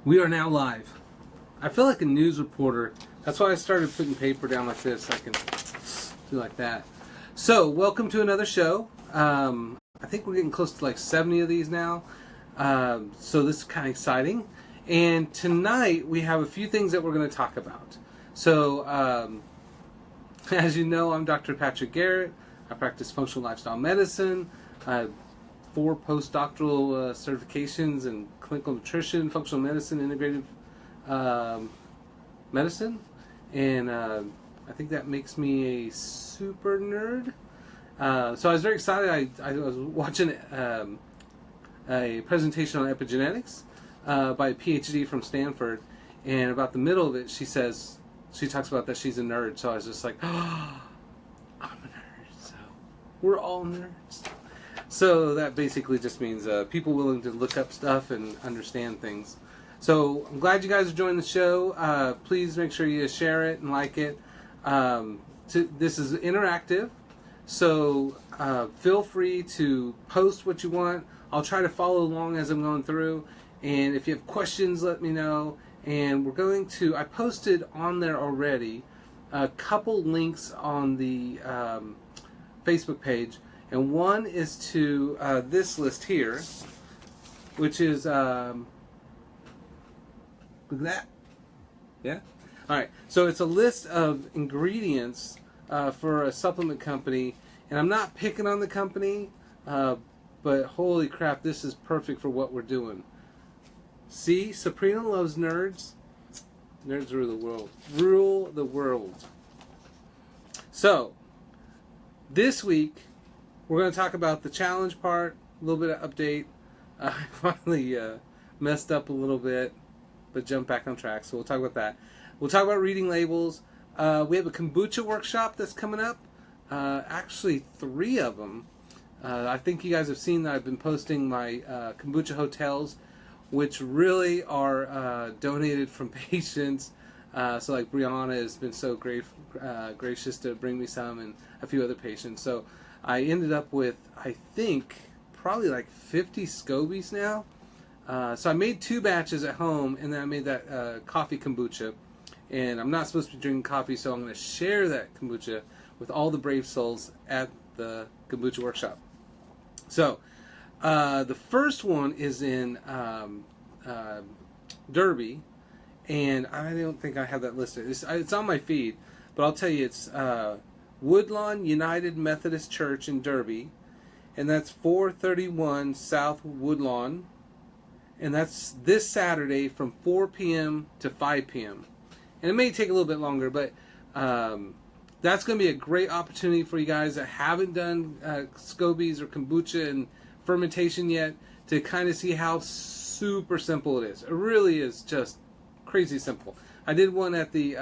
We are now live. I feel like a news reporter. That's why I started putting paper down like this. I can do like that. So, welcome to another show. I think we're getting close to like 70 of these now. So this is kind of exciting. And tonight we have a few things that we're going to talk about. So, as you know, I'm Dr. Patrick Garrett. I practice functional lifestyle medicine. I have 4 postdoctoral certifications in clinical nutrition, functional medicine, integrative medicine, and I think that makes me a super nerd. So I was very excited. I was watching a presentation on epigenetics by a PhD from Stanford, and about the middle of it, she talks about that she's a nerd. So I was just like, oh, I'm a nerd. So we're all nerds. So that basically just means people willing to look up stuff and understand things. So I'm glad you guys are joining the show. Please make sure you share it and like it. This is interactive, so feel free to post what you want. I'll try to follow along as I'm going through. And if you have questions, let me know. And I posted on there already a couple links on the Facebook page. And one is to this list here, which is, look at that. Yeah? Alright, so it's a list of ingredients for a supplement company. And I'm not picking on the company, but holy crap, this is perfect for what we're doing. See, Sabrina loves nerds. Nerds rule the world. Rule the world. So, this week, we're going to talk about the challenge part, a little bit of update. I finally messed up a little bit, but jumped back on track, so we'll talk about that. We'll talk about reading labels. We have a kombucha workshop that's coming up. Actually, 3 of them. I think you guys have seen that I've been posting my kombucha hotels, which really are donated from patients. So like Brianna has been so gracious to bring me some, and a few other patients. So I ended up with, I think, probably like 50 scobies now. So I made 2 batches at home, and then I made that coffee kombucha. And I'm not supposed to be drinking coffee, so I'm going to share that kombucha with all the brave souls at the kombucha workshop. So the first one is in Derby, and I don't think I have that listed. It's on my feed, but I'll tell you, it's Woodlawn United Methodist Church in Derby, and that's 431 South Woodlawn, and that's this Saturday from 4 p.m. to 5 p.m. And it may take a little bit longer, but that's going to be a great opportunity for you guys that haven't done scobies or kombucha and fermentation yet to kind of see how super simple it is. It really is just crazy simple. I did one at the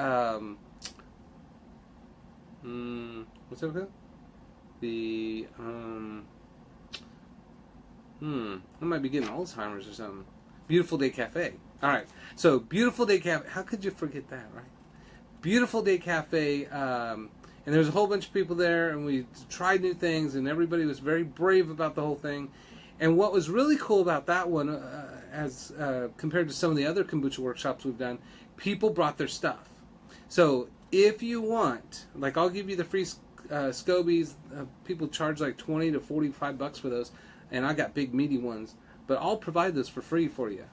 what's that called? The I might be getting Alzheimer's or something. Beautiful Day Cafe. All right. So Beautiful Day Cafe. How could you forget that, right? Beautiful Day Cafe. And there's a whole bunch of people there, and we tried new things, and everybody was very brave about the whole thing. And what was really cool about that one, as compared to some of the other kombucha workshops we've done, people brought their stuff. So if you want, like, I'll give you the free scobies. People charge like $20 to $45 for those, and I got big meaty ones. But I'll provide those for free for you.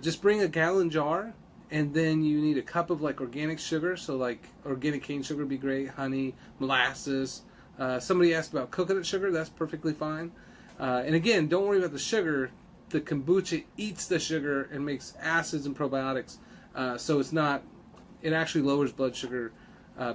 Just bring a gallon jar, and then you need a cup of like organic sugar. So like organic cane sugar would be great, honey, molasses. Somebody asked about coconut sugar. That's perfectly fine. And again, don't worry about the sugar. The kombucha eats the sugar and makes acids and probiotics. So it's not. It actually lowers blood sugar,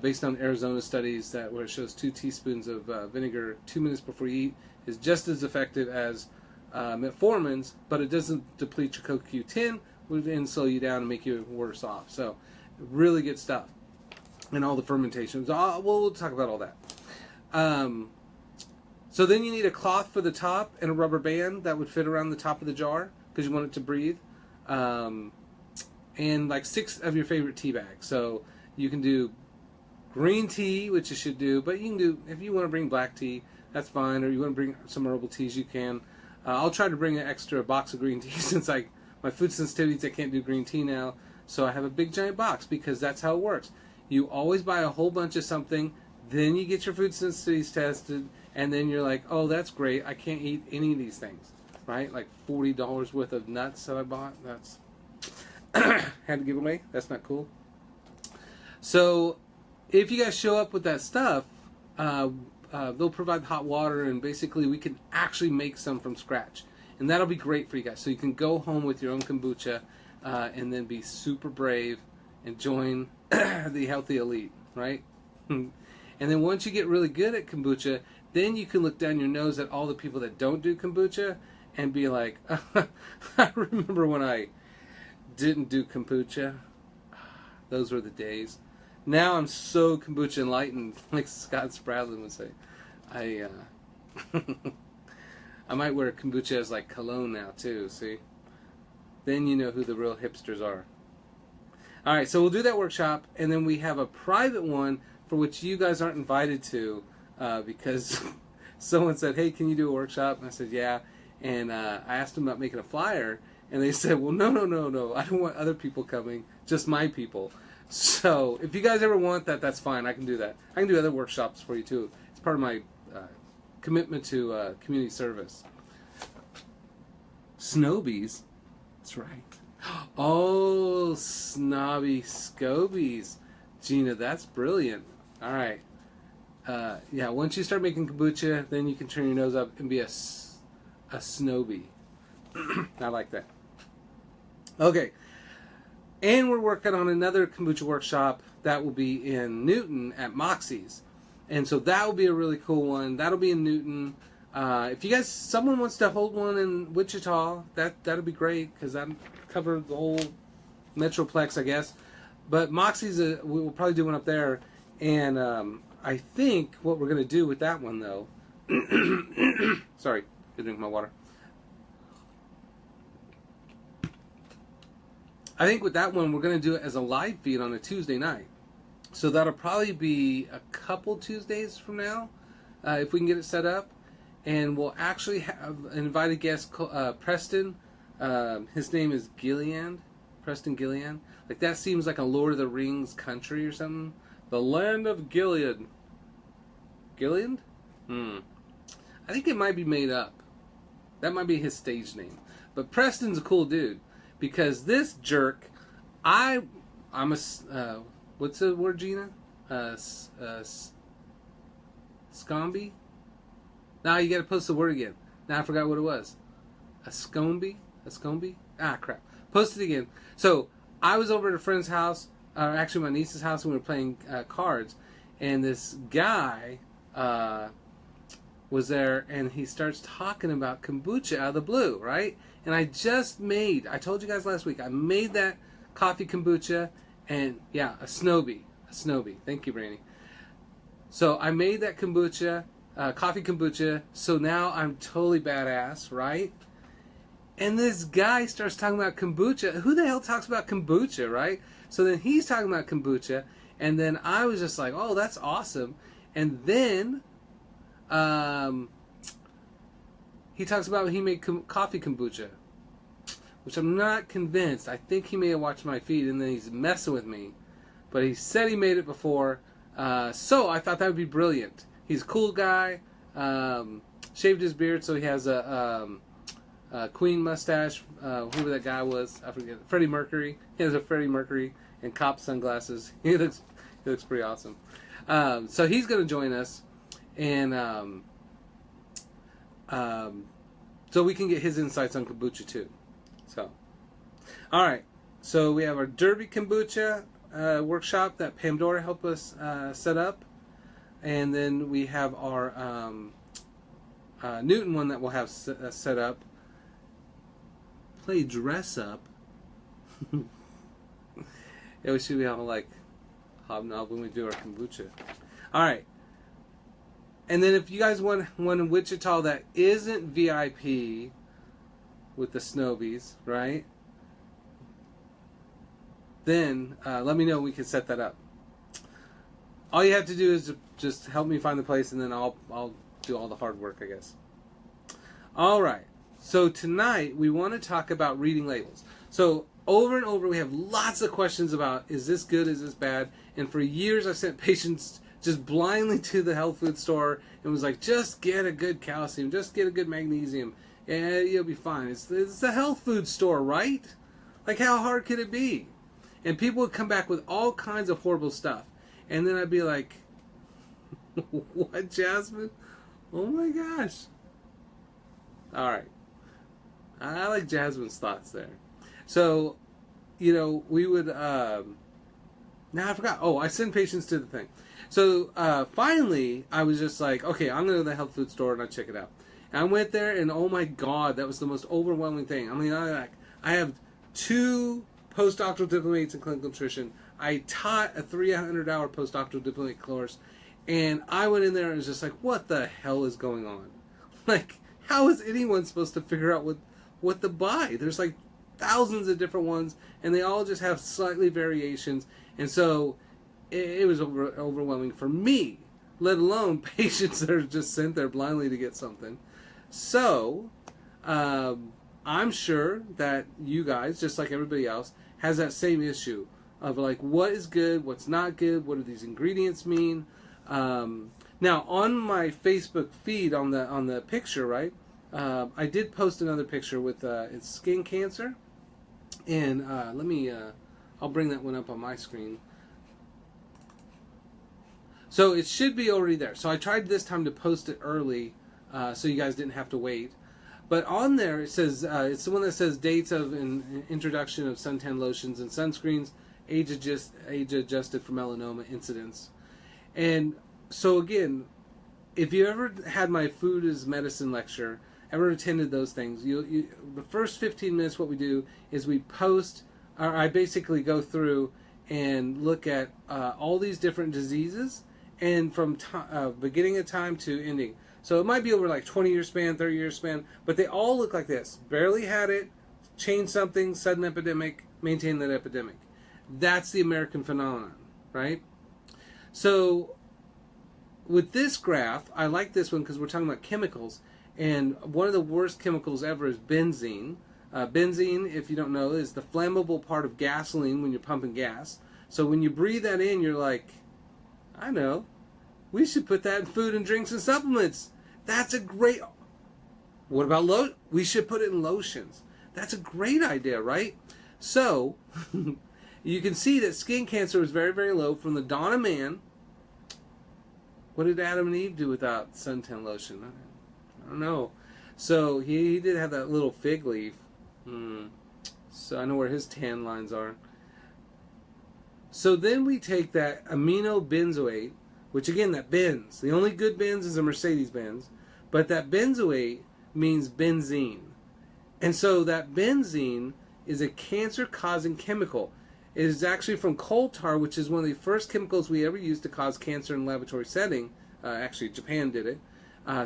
based on Arizona studies where it shows 2 teaspoons of vinegar 2 minutes before you eat is just as effective as metformin's, but it doesn't deplete your CoQ10, and slow you down and make you worse off. So, really good stuff. And all the fermentations. We'll talk about all that. So then you need a cloth for the top and a rubber band that would fit around the top of the jar because you want it to breathe. And like 6 of your favorite tea bags. So you can do green tea, which you should do, but you can do, if you want to bring black tea, that's fine, or you want to bring some herbal teas, you can. I'll try to bring an extra box of green tea since I my food sensitivities, I can't do green tea now. So I have a big giant box because that's how it works. You always buy a whole bunch of something, then you get your food sensitivities tested, and then you're like, oh, that's great. I can't eat any of these things, right? Like $40 worth of nuts that I bought. That's had to give away. That's not cool. So if you guys show up with that stuff, they'll provide hot water, and basically we can actually make some from scratch. And that'll be great for you guys. So you can go home with your own kombucha and then be super brave and join the healthy elite, right? And then once you get really good at kombucha, then you can look down your nose at all the people that don't do kombucha and be like, I remember when I didn't do kombucha. Those were the days. Now I'm so kombucha enlightened, like Scott Spradlin would say. I might wear kombucha as like cologne now too, see? Then you know who the real hipsters are. Alright, so we'll do that workshop, and then we have a private one for which you guys aren't invited to because someone said, hey, can you do a workshop? And I said, yeah. And I asked them about making a flyer, and they said, well, no. I don't want other people coming, just my people. So if you guys ever want that, that's fine. I can do that. I can do other workshops for you too. It's part of my commitment to community service. Snobies. That's right. Oh, snobby scobies. Gina, that's brilliant. All right. Yeah, once you start making kombucha, then you can turn your nose up and be a snoby. I like that. Okay. And we're working on another kombucha workshop that will be in Newton at Moxie's. And so that will be a really cool one. That'll be in Newton. If you guys, someone wants to hold one in Wichita, that'll be great because that'll cover the whole Metroplex, I guess. But Moxie's, we'll probably do one up there. And I think what we're going to do with that one, though, sorry, I drink my water. I think with that one, we're going to do it as a live feed on a Tuesday night. So that'll probably be a couple Tuesdays from now, if we can get it set up. And we'll actually have an invited guest, Preston. His name is Gilliand. Preston Gilliand. Like, that seems like a Lord of the Rings country or something. The land of Gilead. Gilliand? I think it might be made up. That might be his stage name. But Preston's a cool dude. Because this jerk, I'm a, what's the word, Gina? Scomby? Now you gotta post the word again. Now I forgot what it was. A scomby? A scomby? Ah, crap. Post it again. So, I was over at a friend's house, or actually my niece's house, and we were playing cards. And this guy was there, and he starts talking about kombucha out of the blue, right? And I told you guys last week, I made that coffee kombucha, and yeah, a Snoby. Thank you, Brandy. So I made that kombucha, coffee kombucha, so now I'm totally badass, right? And this guy starts talking about kombucha. Who the hell talks about kombucha, right? So then he's talking about kombucha, and then I was just like, oh, that's awesome. And then he talks about he made coffee kombucha, which I'm not convinced. I think he may have watched my feed and then he's messing with me. But he said he made it before, so I thought that would be brilliant. He's a cool guy, shaved his beard so he has a Queen mustache, whoever that guy was, I forget, Freddie Mercury. He has a Freddie Mercury and cop sunglasses. He looks pretty awesome. So he's going to join us, and so we can get his insights on kombucha too. So, all right. So we have our Derby kombucha workshop that Pandora helped us set up, and then we have our Newton one that we'll have set up. Play dress up. Yeah, we should be all like hobnob when we do our kombucha. All right. And then if you guys want one in Wichita that isn't VIP with the Snobies, right? Then let me know. We can set that up. All you have to do is just help me find the place, and then I'll do all the hard work, I guess. All right. So tonight we want to talk about reading labels. So over and over we have lots of questions about, is this good, is this bad? And for years I sent patients just blindly to the health food store and was like, just get a good calcium, just get a good magnesium, and you'll be fine. It's the health food store, right? Like, how hard could it be? And people would come back with all kinds of horrible stuff. And then I'd be like, what, Jasmine? Oh my gosh. All right. I like Jasmine's thoughts there. So, we would, now I forgot. Oh, I send patients to the thing. So, finally, I was just like, okay, I'm going to go to the health food store and I'll check it out. And I went there and oh my God, that was the most overwhelming thing. I mean, I have 2 postdoctoral diplomates in clinical nutrition. I taught a 300-hour postdoctoral diplomate course, and I went in there and was just like, what the hell is going on? Like, how is anyone supposed to figure out what to buy? There's like thousands of different ones, and they all just have slightly variations, and so it was overwhelming for me, let alone patients that are just sent there blindly to get something. So, I'm sure that you guys, just like everybody else, has that same issue of like, what is good, what's not good, what do these ingredients mean? Now, on my Facebook feed, on the picture, right, I did post another picture with it's skin cancer, and I'll bring that one up on my screen. So it should be already there. So I tried this time to post it early, so you guys didn't have to wait. But on there it says, it's the one that says dates of an introduction of suntan lotions and sunscreens, age adjusted for melanoma incidence. And so again, if you ever had my food is medicine lecture, ever attended those things, the first 15 minutes what we do is we post, or I basically go through and look at all these different diseases, and from beginning of time to ending. So it might be over like 20-year span, 30-year span, but they all look like this. Barely had it, changed something, sudden epidemic, maintain that epidemic. That's the American phenomenon, right? So with this graph, I like this one because we're talking about chemicals, and one of the worst chemicals ever is benzene. Benzene, if you don't know, is the flammable part of gasoline when you're pumping gas. So when you breathe that in, you're like, I know, we should put that in food and drinks and supplements. That's a great... What about we should put it in lotions. That's a great idea, right? So, you can see that skin cancer was very, very low from the dawn of man. What did Adam and Eve do without suntan lotion? I don't know. So, he did have that little fig leaf. So, I know where his tan lines are. So, then we take that amino benzoate, which again, that Benz. The only good Benz is a Mercedes-Benz. But that benzoate means benzene. And so that benzene is a cancer-causing chemical. It is actually from coal tar, which is one of the first chemicals we ever used to cause cancer in a laboratory setting. Actually, Japan did it.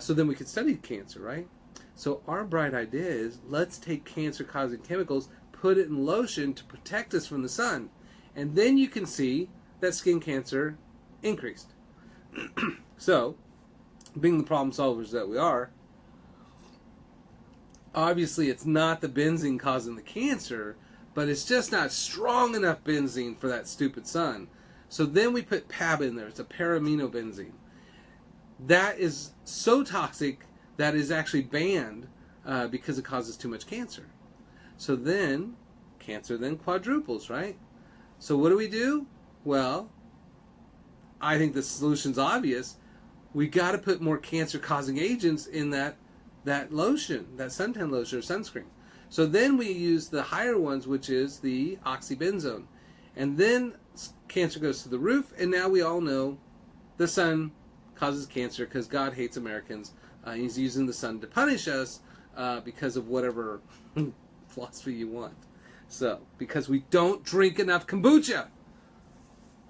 So then we could study cancer, right? So our bright idea is, let's take cancer-causing chemicals, put it in lotion to protect us from the sun. And then you can see that skin cancer increased. So, being the problem solvers that we are, obviously it's not the benzene causing the cancer, but it's just not strong enough benzene for that stupid sun. So then we put PAB in there. It's a para-aminobenzene. That is so toxic that is actually banned because it causes too much cancer. So then, cancer then quadruples, right? So what do? Well, I think the solution's obvious. We got to put more cancer-causing agents in that lotion, that suntan lotion or sunscreen. So then we use the higher ones, which is the oxybenzone. And then cancer goes to the roof, and now we all know the sun causes cancer because God hates Americans. He's using the sun to punish us because of whatever philosophy you want. So, because we don't drink enough kombucha.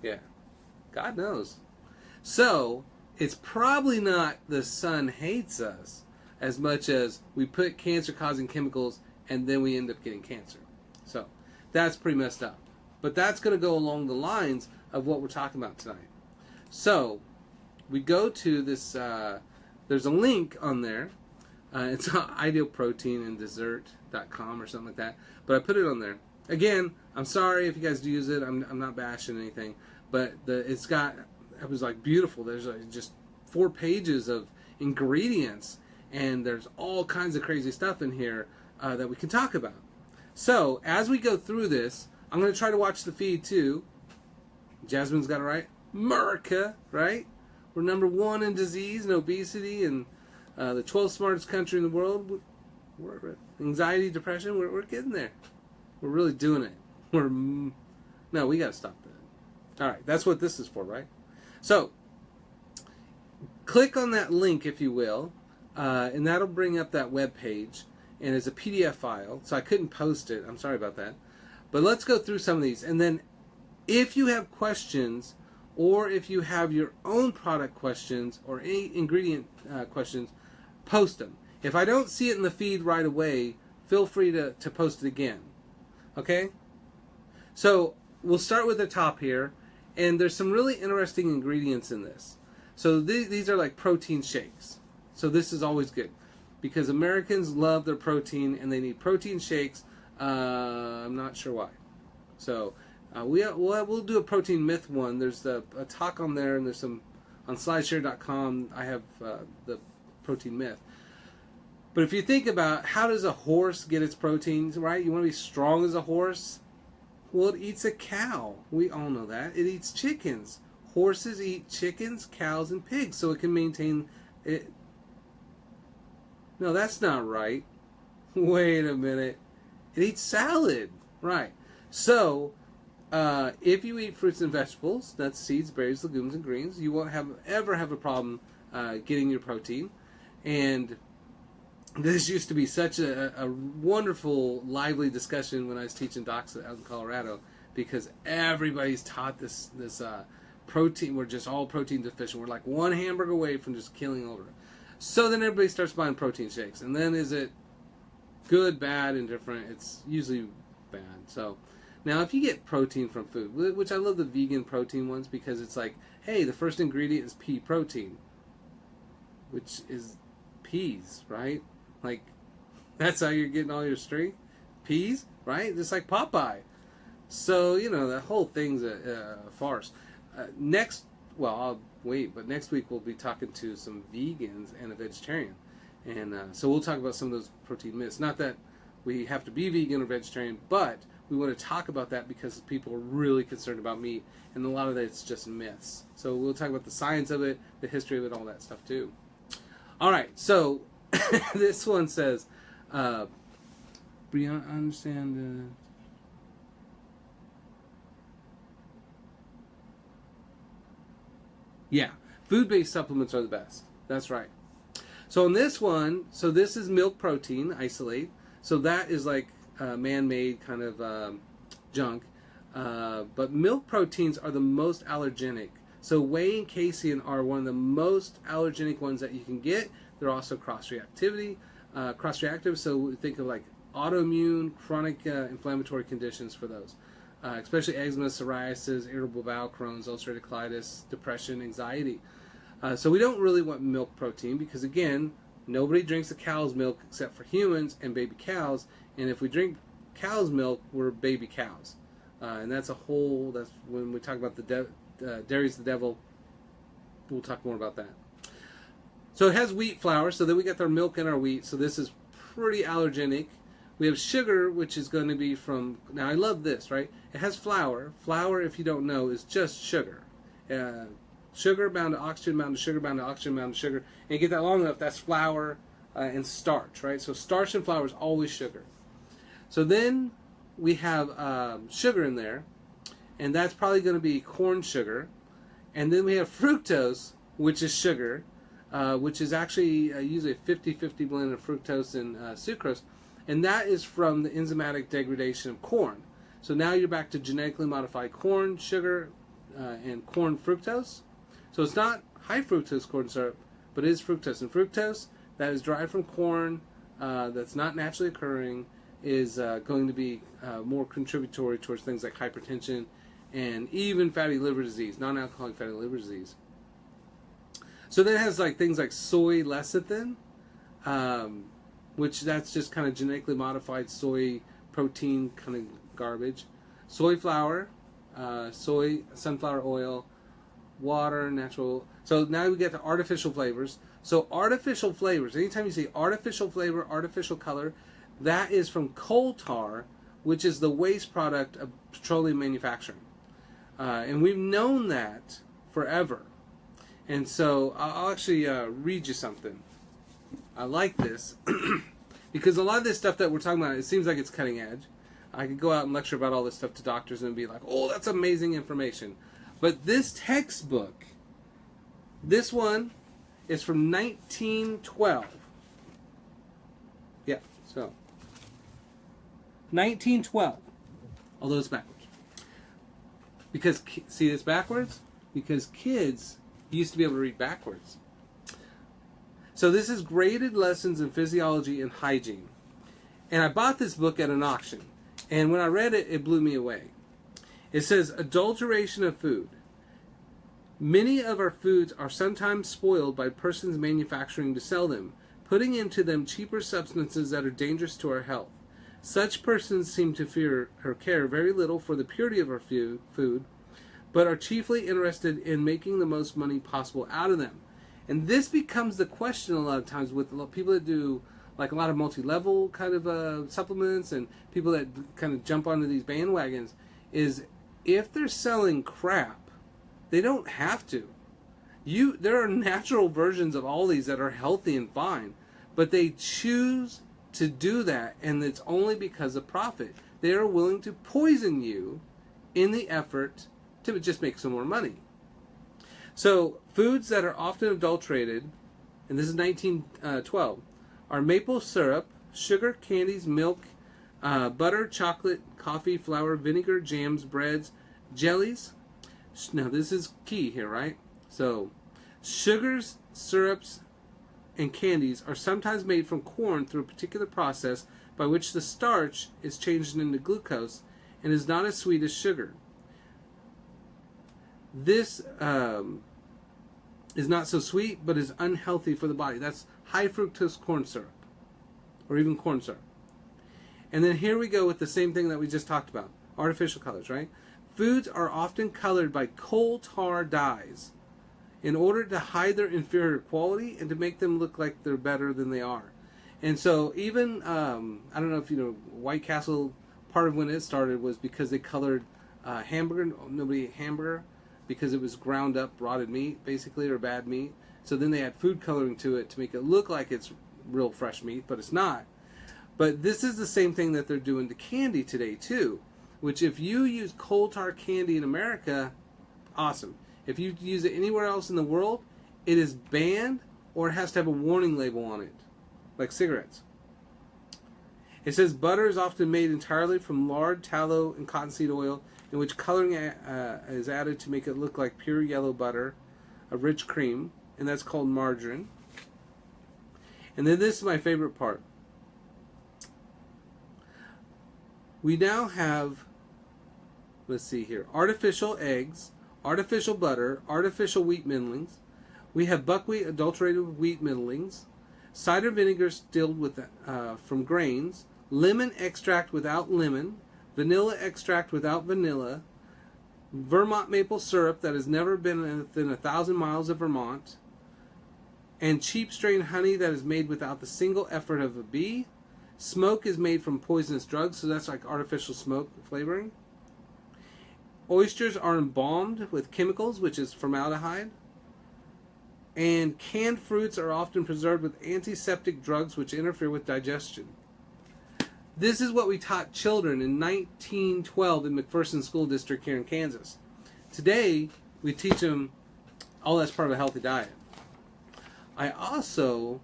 Yeah, God knows. So, it's probably not the sun hates us as much as we put cancer-causing chemicals and then we end up getting cancer. So, that's pretty messed up. But that's going to go along the lines of what we're talking about tonight. So, we go to this, there's a link on there It's idealproteinanddessert.com or something like that. But I put it on there. Again, I'm sorry if you guys do use it. I'm not bashing anything. But it was like beautiful. There's like just 4 pages of ingredients. And there's all kinds of crazy stuff in here that we can talk about. So, as we go through this, I'm going to try to watch the feed too. Jasmine's got it right. America, right? We're number 1 in disease and obesity, and the 12th smartest country in the world. We're anxiety, depression, we're getting there. We're really doing it. No, we got to stop that. All right, that's what this is for, right? So, click on that link, if you will, and that'll bring up that web page, and it's a PDF file, so I couldn't post it. I'm sorry about that. But let's go through some of these, and then if you have questions, or if you have your own product questions or any ingredient questions, post them. If I don't see it in the feed right away, feel free to post it again. Okay? So we'll start with the top here, and there's some really interesting ingredients in this. So these are like protein shakes. So this is always good because Americans love their protein and they need protein shakes. I'm not sure why. So we'll do a protein myth one. There's a talk on there, and there's some on slideshare.com. I have the protein myth. But if you think about how does a horse get its proteins, right? You want to be strong as a horse? Well, it eats a cow. We all know that. It eats chickens. Horses eat chickens, cows, and pigs, so it can maintain it. No, that's not right. Wait a minute. It eats salad. Right. So, if you eat fruits and vegetables, that's seeds, berries, legumes, and greens, you won't ever have a problem getting your protein. And this used to be such a wonderful, lively discussion when I was teaching docs out in Colorado, because everybody's taught this protein. We're just all protein deficient. We're like one hamburger away from just killing over it. So then everybody starts buying protein shakes. And then is it good, bad, indifferent? It's usually bad. So now if you get protein from food, which I love the vegan protein ones because it's like, hey, the first ingredient is pea protein, which is peas, right? Like, that's how you're getting all your strength? Peas, right? Just like Popeye. So, you know, that whole thing's a farce. Next week we'll be talking to some vegans and a vegetarian. And so we'll talk about some of those protein myths. Not that we have to be vegan or vegetarian, but we want to talk about that because people are really concerned about meat. And a lot of that it's just myths. So we'll talk about the science of it, the history of it, all that stuff too. All right, so this one says, Brianna, I understand. Yeah, food-based supplements are the best. That's right. So on this one, so this is milk protein isolate. So that is like man-made kind of junk. But milk proteins are the most allergenic. So whey and casein are one of the most allergenic ones that you can get. They're also cross-reactive. So think of like autoimmune, chronic inflammatory conditions for those. Especially eczema, psoriasis, irritable bowel, Crohn's, ulcerative colitis, depression, anxiety. So we don't really want milk protein because, again, nobody drinks a cow's milk except for humans and baby cows. And if we drink cow's milk, we're baby cows. And that's when we talk about the dairy's the devil, we'll talk more about that. So it has wheat flour, so then we got our milk and our wheat. So this is pretty allergenic. We have sugar, which is going to be from, now I love this, right? It has flour. Flour, if you don't know, is just sugar. Sugar bound to oxygen, bound to sugar, bound to oxygen, bound to sugar. And you get that long enough, that's flour and starch, right? So starch and flour is always sugar. So then we have sugar in there, and that's probably going to be corn sugar. And then we have fructose, which is sugar, which is actually usually a 50-50 blend of fructose and sucrose. And that is from the enzymatic degradation of corn. So now you're back to genetically modified corn, sugar, and corn fructose. So it's not high fructose corn syrup, but it is fructose. And fructose that is derived from corn, that's not naturally occurring, is going to be more contributory towards things like hypertension and even fatty liver disease, non-alcoholic fatty liver disease. So then it has like things like soy lecithin, which that's just kind of genetically modified soy protein kind of garbage. Soy flour, sunflower oil, water, natural. So now we get to artificial flavors. So artificial flavors, anytime you say artificial flavor, artificial color, that is from coal tar, which is the waste product of petroleum manufacturing. And we've known that forever. And so I'll actually read you something. I like this because a lot of this stuff that we're talking about, it seems like it's cutting edge. I could go out and lecture about all this stuff to doctors and be like, oh, that's amazing information. But this textbook, this one is from 1912. Yeah, so 1912. Although it's backwards. Because, see this backwards? Because kids used to be able to read backwards. So this is Graded Lessons in Physiology and Hygiene. And I bought this book at an auction. And when I read it, it blew me away. It says, adulteration of food. Many of our foods are sometimes spoiled by persons manufacturing to sell them, putting into them cheaper substances that are dangerous to our health. Such persons seem to fear or care very little for the purity of our food, but are chiefly interested in making the most money possible out of them. And this becomes the question a lot of times with people that do like a lot of multi-level kind of supplements and people that kind of jump onto these bandwagons, is if they're selling crap, they don't have to. There are natural versions of all these that are healthy and fine, but they choose to do that, and it's only because of profit. They are willing to poison you in the effort to just make some more money. So foods that are often adulterated, and this is 1912, are maple syrup, sugar, candies, milk, butter, chocolate, coffee, flour, vinegar, jams, breads, jellies. Now this is key here, right? So sugars, syrups, and candies are sometimes made from corn through a particular process by which the starch is changed into glucose and is not as sweet as sugar. This is not so sweet, but is unhealthy for the body. That's high fructose corn syrup, or even corn syrup. And then here we go with the same thing that we just talked about, artificial colors, right? Foods are often colored by coal tar dyes in order to hide their inferior quality and to make them look like they're better than they are. And so even, I don't know if you know, White Castle, part of when it started was because they colored nobody ate hamburger, because it was ground up rotted meat, basically, or bad meat. So then they add food coloring to it to make it look like it's real fresh meat, but it's not. But this is the same thing that they're doing to candy today, too. Which if you use coal tar candy in America, awesome. If you use it anywhere else in the world, it is banned or it has to have a warning label on it, like cigarettes. It says butter is often made entirely from lard, tallow, and cottonseed oil, in which coloring is added to make it look like pure yellow butter, a rich cream, and that's called margarine. And then this is my favorite part. We now have, let's see here, artificial eggs, artificial butter, artificial wheat middlings. We have buckwheat adulterated with wheat middlings, cider vinegar distilled with from grains, lemon extract without lemon, vanilla extract without vanilla, Vermont maple syrup that has never been within 1,000 miles of Vermont, and cheap strain honey that is made without the single effort of a bee. Smoke is made from poisonous drugs, so that's like artificial smoke flavoring. Oysters are embalmed with chemicals, which is formaldehyde. And canned fruits are often preserved with antiseptic drugs, which interfere with digestion. This is what we taught children in 1912 in McPherson School District here in Kansas. Today, we teach them all that's part of a healthy diet. I also,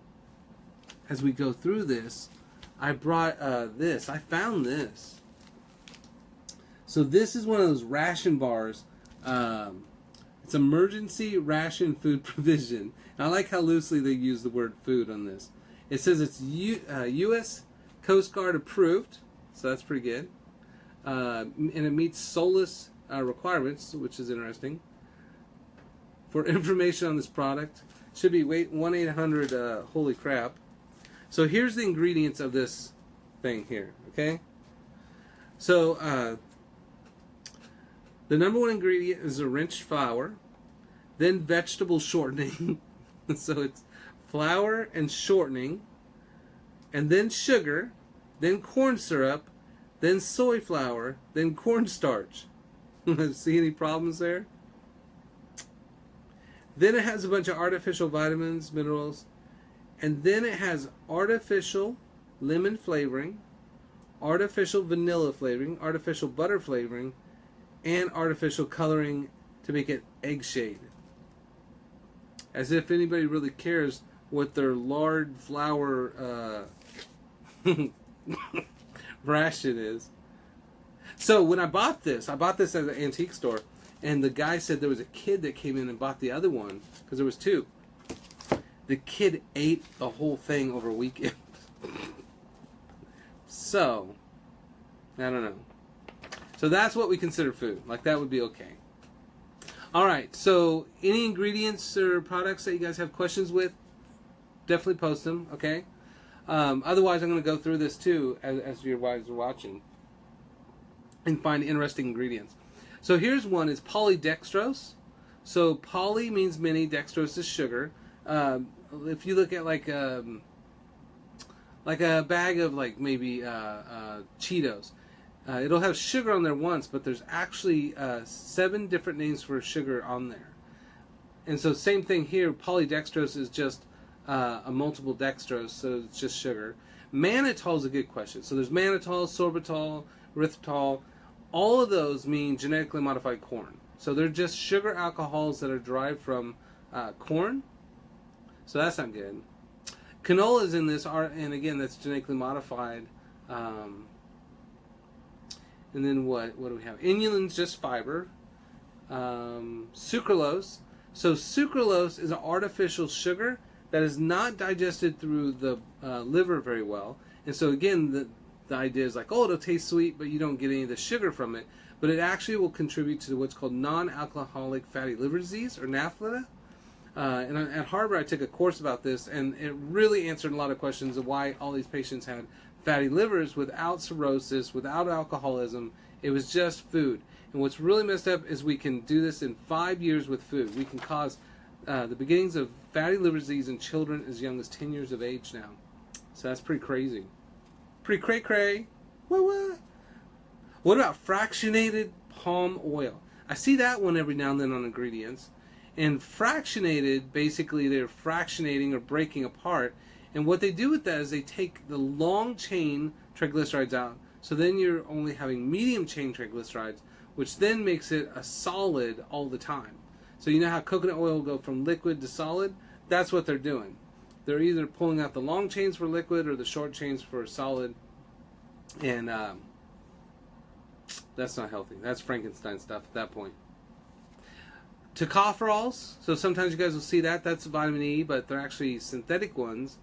as we go through this, I brought this. I found this. So this is one of those ration bars. It's emergency ration food provision. And I like how loosely they use the word food on this. It says it's U.S. Coast Guard approved, so that's pretty good. And it meets SOLAS requirements, which is interesting. For information on this product, should be 1-800 holy crap. So here's the ingredients of this thing here, okay? So the number one ingredient is enriched flour, then vegetable shortening. So it's flour and shortening, and then sugar, then corn syrup, then soy flour, then cornstarch. See any problems there? Then it has a bunch of artificial vitamins, minerals, and then it has artificial lemon flavoring, artificial vanilla flavoring, artificial butter flavoring, and artificial coloring to make it egg shade. As if anybody really cares what their lard flour ration is. So when I bought this at an antique store, and the guy said there was a kid that came in and bought the other one, because there was two. The kid ate the whole thing over a weekend. So, I don't know. So that's what we consider food. Like, that would be okay. Alright, so any ingredients or products that you guys have questions with, definitely post them, okay? Otherwise, I'm going to go through this too, as you guys are watching, and find interesting ingredients. So here's one, is polydextrose. So poly means many, dextrose is sugar. If you look at like a bag of like maybe Cheetos, it'll have sugar on there once, but there's actually 7 different names for sugar on there. And so same thing here, polydextrose is just a multiple dextrose, so it's just sugar. Mannitol is a good question. So there's mannitol, sorbitol, erythritol. All of those mean genetically modified corn. So they're just sugar alcohols that are derived from corn. So that's not good. Canola is in this, and again, that's genetically modified. And then what do we have? Inulin's just fiber. Sucralose. So sucralose is an artificial sugar that is not digested through the liver very well. And so again, the idea is like, oh, it'll taste sweet, but you don't get any of the sugar from it. But it actually will contribute to what's called non-alcoholic fatty liver disease, or NAFLD. And at Harvard, I took a course about this, and it really answered a lot of questions of why all these patients had fatty livers without cirrhosis, without alcoholism. It was just food. And what's really messed up is we can do this in 5 years with food. We can cause the beginnings of fatty liver disease in children as young as 10 years of age now. So that's pretty crazy. Pretty cray-cray. What about fractionated palm oil? I see that one every now and then on ingredients. And fractionated, basically they're fractionating or breaking apart. And what they do with that is they take the long chain triglycerides out. So then you're only having medium chain triglycerides, which then makes it a solid all the time. So you know how coconut oil will go from liquid to solid? That's what they're doing. They're either pulling out the long chains for liquid or the short chains for solid. And that's not healthy. That's Frankenstein stuff at that point. Tocopherols. So sometimes you guys will see that. That's vitamin E, but they're actually synthetic ones.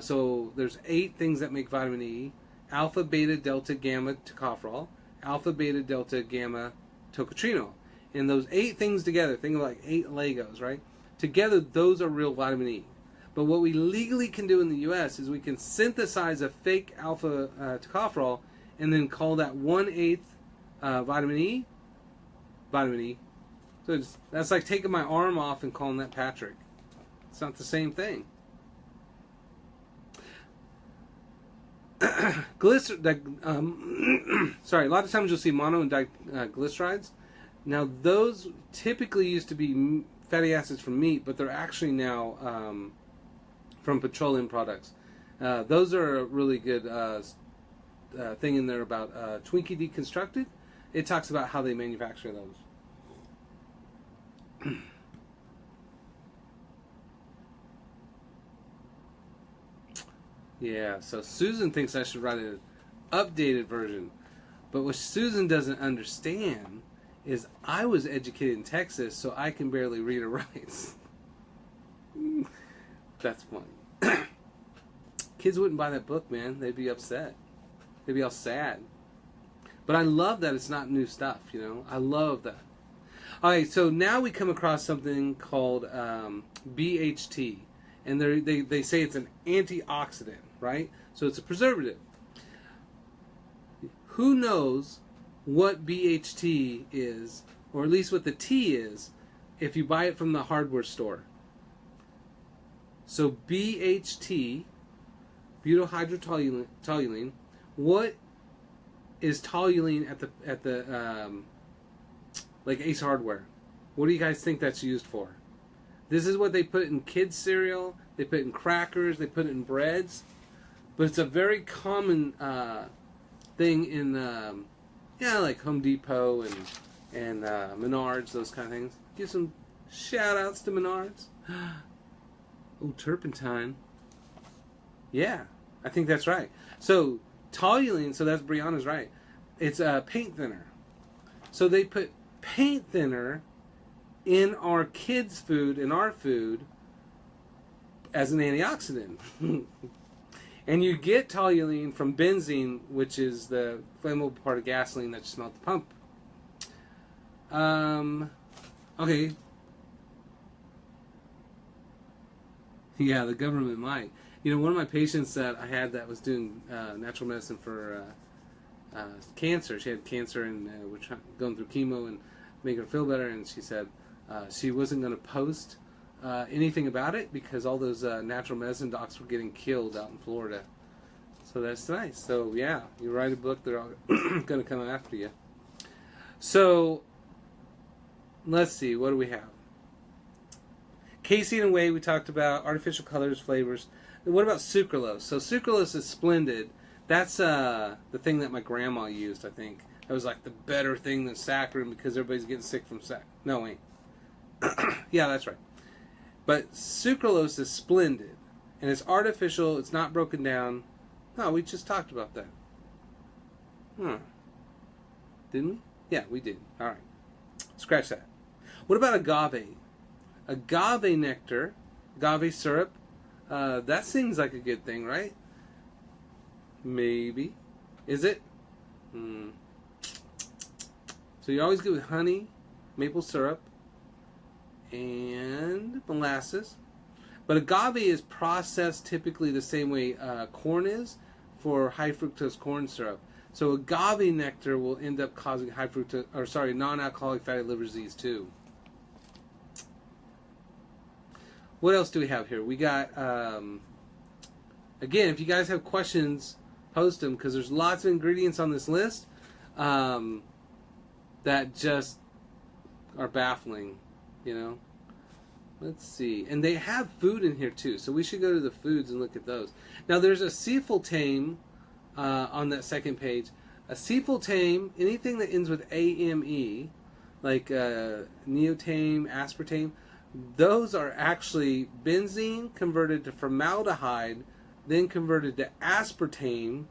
So there's 8 things that make vitamin E. Alpha, beta, delta, gamma tocopherol. Alpha, beta, delta, gamma tocotrienol. And those 8 things together, think of like 8 Legos, right? Together, those are real vitamin E. But what we legally can do in the U.S. is we can synthesize a fake alpha tocopherol and then call that 1/8 vitamin E. Vitamin E. So that's like taking my arm off and calling that Patrick. It's not the same thing. Sorry, a lot of times you'll see mono and diglycerides. Now those typically used to be fatty acids from meat, but they're actually now from petroleum products. Those are a really good thing in there about Twinkie Deconstructed. It talks about how they manufacture those. Yeah, so Susan thinks I should write an updated version. But what Susan doesn't understand is I was educated in Texas, so I can barely read or write. That's funny. Kids wouldn't buy that book, man. They'd be upset. They'd be all sad. But I love that it's not new stuff, you know? I love that. Alright, so now we come across something called BHT. and they say it's an antioxidant, right? So it's a preservative. Who knows what BHT is, or at least what the T is, if you buy it from the hardware store? So BHT, butyl hydrotoluene. What is toluene at the like Ace Hardware? What do you guys think that's used for? This is what they put in kids' cereal. They put it in crackers. They put it in breads. But it's a very common thing in like Home Depot and Menards, those kind of things. Give some shout outs to Menards. Oh, turpentine. Yeah, I think that's right. So toluene, so that's Brianna's right. It's a paint thinner. So they put paint thinner in our kids' food, in our food, as an antioxidant. And you get toluene from benzene, which is the flammable part of gasoline that you smell at the pump. Okay. Yeah, the government might. You know, one of my patients that I had that was doing natural medicine for cancer. She had cancer and we're going through chemo and making her feel better. And she said she wasn't going to post anything about it because all those natural medicine docs were getting killed out in Florida. So that's nice. So yeah, you write a book, they're all going to come after you. So let's see, what do we have? Casein and whey we talked about, artificial colors, flavors. What about sucralose? So sucralose is splendid. That's the thing that my grandma used, I think. That was like the better thing than saccharin because everybody's getting sick from No, wait. Yeah, that's right. But sucralose is splendid. And it's artificial. It's not broken down. No, we just talked about that. Didn't we? Yeah, we did. All right. Scratch that. What about agave? Agave nectar, agave syrup, that seems like a good thing, right? Maybe. Is it? So you always go with honey, maple syrup, and molasses. But agave is processed typically the same way corn is for high fructose corn syrup. So agave nectar will end up causing non-alcoholic fatty liver disease too. What else do we have here? We got, again, if you guys have questions, post them, because there's lots of ingredients on this list that just are baffling, you know. Let's see. And they have food in here, too, so we should go to the foods and look at those. Now, there's a cephyltame on that second page. A cephyltame, anything that ends with AME, like neotame, aspartame, those are actually benzene converted to formaldehyde, then converted to aspartame,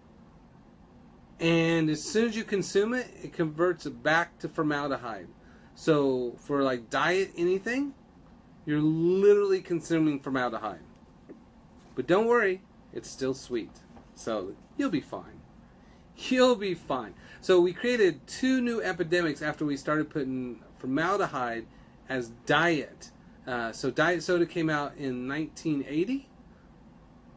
and as soon as you consume it, it converts it back to formaldehyde. So for like diet anything, you're literally consuming formaldehyde. But don't worry, it's still sweet. So you'll be fine. You'll be fine. So we created 2 new epidemics after we started putting formaldehyde as diet. So diet soda came out in 1980?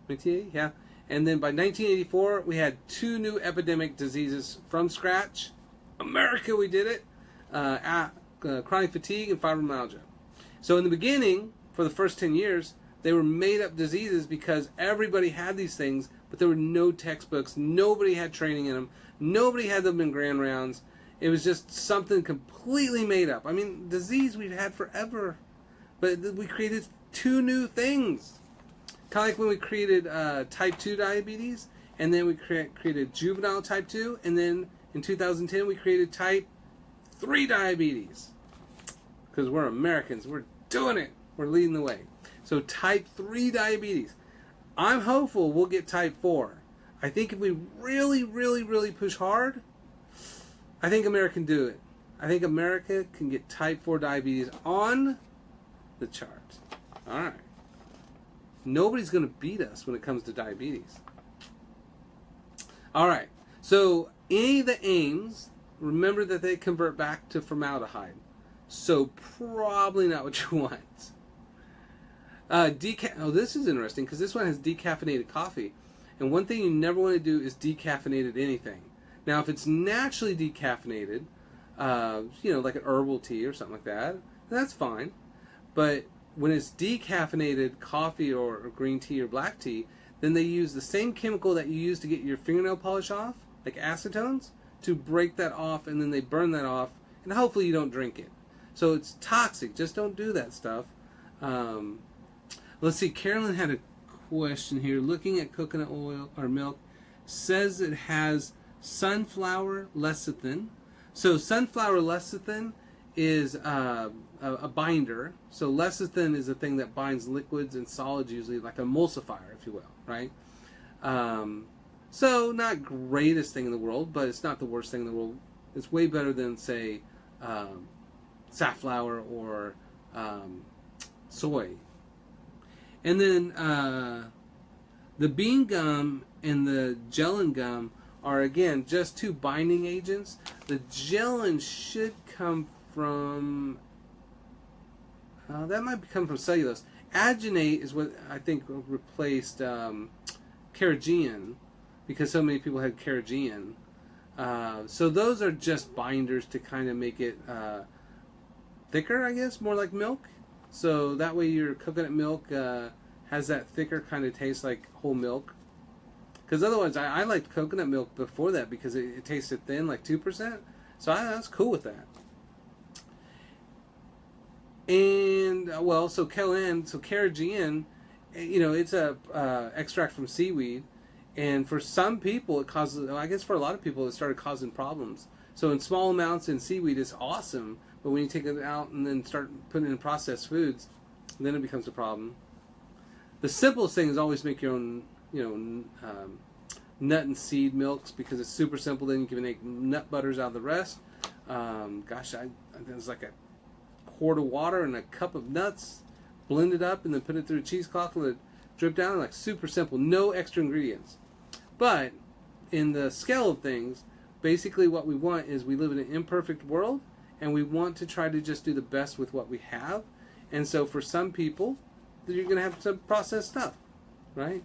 1980, yeah. And then by 1984, we had 2 new epidemic diseases from scratch. America, we did it. Chronic fatigue and fibromyalgia. So in the beginning, for the first 10 years, they were made up diseases because everybody had these things, but there were no textbooks. Nobody had training in them. Nobody had them in grand rounds. It was just something completely made up. I mean, disease we've had forever. But we created 2 new things. Kind of like when we created type 2 diabetes, and then we created juvenile type 2, and then in 2010 we created type 3 diabetes. Because we're Americans. We're doing it. We're leading the way. So type 3 diabetes. I'm hopeful we'll get type 4. I think if we really, really, really push hard, I think America can do it. I think America can get type 4 diabetes on the charts. All right. Nobody's going to beat us when it comes to diabetes. All right. So any of the AIMs, remember that they convert back to formaldehyde. So probably not what you want. Oh, this is interesting because this one has decaffeinated coffee. And one thing you never want to do is decaffeinated anything. Now, if it's naturally decaffeinated, like an herbal tea or something like that, that's fine. But when it's decaffeinated coffee or green tea or black tea, then they use the same chemical that you use to get your fingernail polish off, like acetones, to break that off, and then they burn that off, and hopefully you don't drink it. So it's toxic. Just don't do that stuff. Let's see. Carolyn had a question here. Looking at coconut oil or milk, says it has sunflower lecithin. So sunflower lecithin is a binder. So lecithin is a thing that binds liquids and solids, usually like an emulsifier, if you will, right? So not greatest thing in the world, but it's not the worst thing in the world. It's way better than, say, safflower or soy. And then the bean gum and the gellan gum are, again, just two binding agents. The gellan should come from, that might come from cellulose. Agenate is what I think replaced carrageenan, because so many people had carrageenan. So those are just binders to kind of make it thicker, I guess, more like milk. So that way your coconut milk has that thicker kind of taste like whole milk. Because otherwise, I liked coconut milk before that because it tasted thin, like 2%. So I was cool with that. And, so carrageenan, it's a extract from seaweed. And for some people, it causes, I guess for a lot of people, it started causing problems. So in small amounts in seaweed, it's awesome. But when you take it out and then start putting it in processed foods, then it becomes a problem. The simplest thing is always make your own, nut and seed milks, because it's super simple. Then you can make nut butters out of the rest. It was like a quart of water and a cup of nuts, blend it up, and then put it through a cheesecloth and let it drip down. Like super simple, no extra ingredients. But in the scale of things, basically what we want is we live in an imperfect world, and we want to try to just do the best with what we have. And so for some people, you're going to have some processed stuff, right?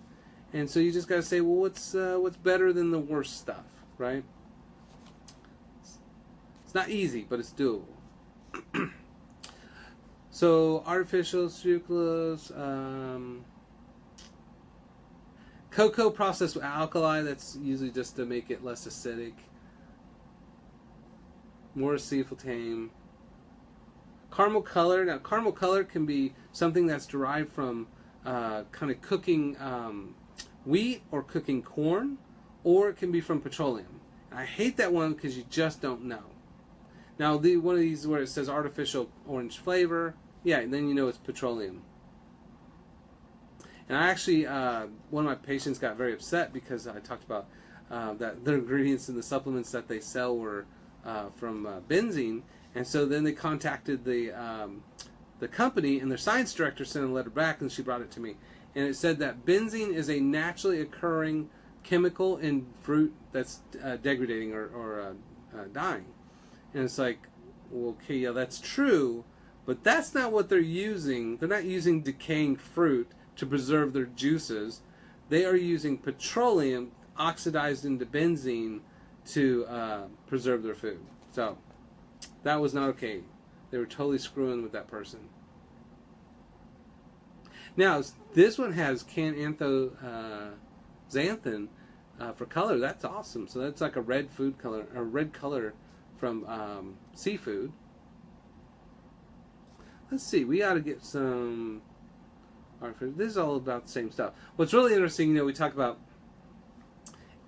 And so you just got to say, well, what's better than the worst stuff, right? It's not easy, but it's doable. So artificial sucralose, cocoa processed with alkali. That's usually just to make it less acidic. More acesulfame. Caramel color. Now, caramel color can be something that's derived from kind of cooking wheat or cooking corn, or it can be from petroleum. And I hate that one because you just don't know. Now, one of these where it says artificial orange flavor, yeah, then you know it's petroleum. And I actually, one of my patients got very upset because I talked about that the ingredients in the supplements that they sell were from benzene, and so then they contacted the company, and their science director sent a letter back, and she brought it to me, and it said that benzene is a naturally occurring chemical in fruit that's degrading or dying. And it's like, well, okay, yeah, that's true, but that's not what they're using. They're not using decaying fruit to preserve their juices. They are using petroleum oxidized into benzene to preserve their food. So that was not okay. They were totally screwing with that person. Now, this one has xanthan for color. That's awesome. So that's like a red food color, or red color from seafood. Let's see. We ought to get some. This is all about the same stuff. What's really interesting, we talk about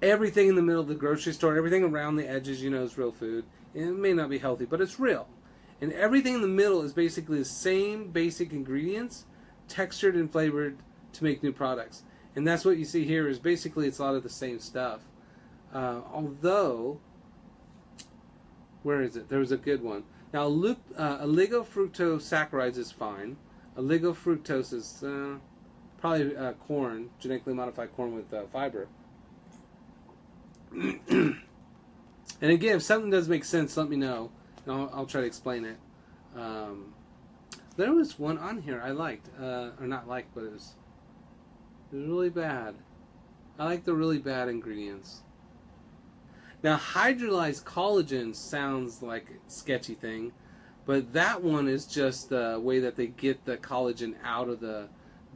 everything in the middle of the grocery store, everything around the edges, is real food. And it may not be healthy, but it's real. And everything in the middle is basically the same basic ingredients, textured and flavored to make new products. And that's what you see here is basically it's a lot of the same stuff. Although, where is it? There was a good one. Now, oligofructosaccharides is fine. Oligofructose is probably corn, genetically modified corn with fiber. And again, if something doesn't make sense, let me know, and I'll try to explain it. There was one on here I liked, or not liked, but it was really bad. I like the really bad ingredients. Now, hydrolyzed collagen sounds like a sketchy thing, but that one is just the way that they get the collagen out of the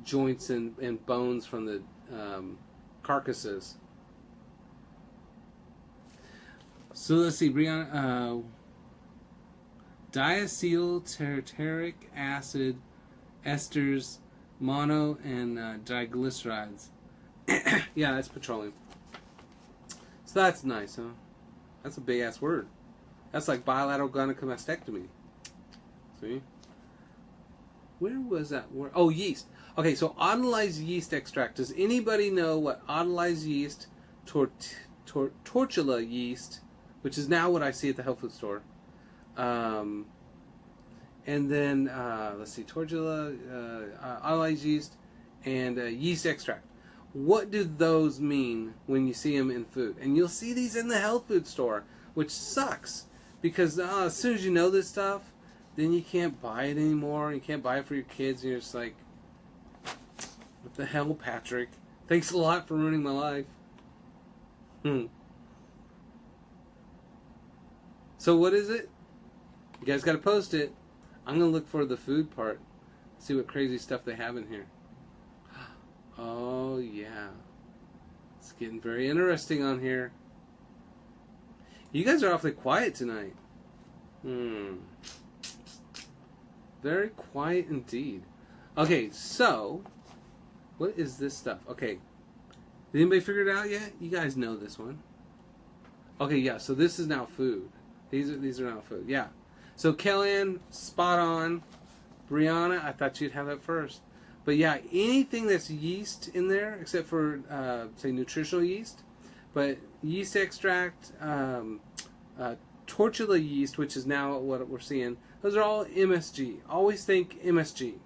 joints and bones from the carcasses. So let's see, Brianna. Diacetyl tartaric acid, esters, mono, and diglycerides. Yeah, that's petroleum. So that's nice, huh? That's a big ass word. That's like bilateral gynecomastectomy. See? Where was that word? Oh, yeast. Okay, so autolyzed yeast extract. Does anybody know what autolyzed yeast, tortilla yeast, which is now what I see at the health food store, and then let's see, tortilla, autolyzed yeast, and yeast extract. What do those mean when you see them in food? And you'll see these in the health food store, which sucks because as soon as you know this stuff, then you can't buy it anymore. You can't buy it for your kids. And you're just like, what the hell, Patrick? Thanks a lot for ruining my life. So what is it? You guys got to post it. I'm going to look for the food part. See what crazy stuff they have in here. Oh, yeah. It's getting very interesting on here. You guys are awfully quiet tonight. Very quiet indeed. Okay, so, what is this stuff? Okay. Did anybody figure it out yet? You guys know this one. Okay, yeah, so this is now food. These are now food, yeah. So, Kellyanne, spot on. Brianna, I thought you'd have that first. But yeah, anything that's yeast in there, except for, say, nutritional yeast, but yeast extract, tortilla yeast, which is now what we're seeing, those are all MSG. Always think MSG.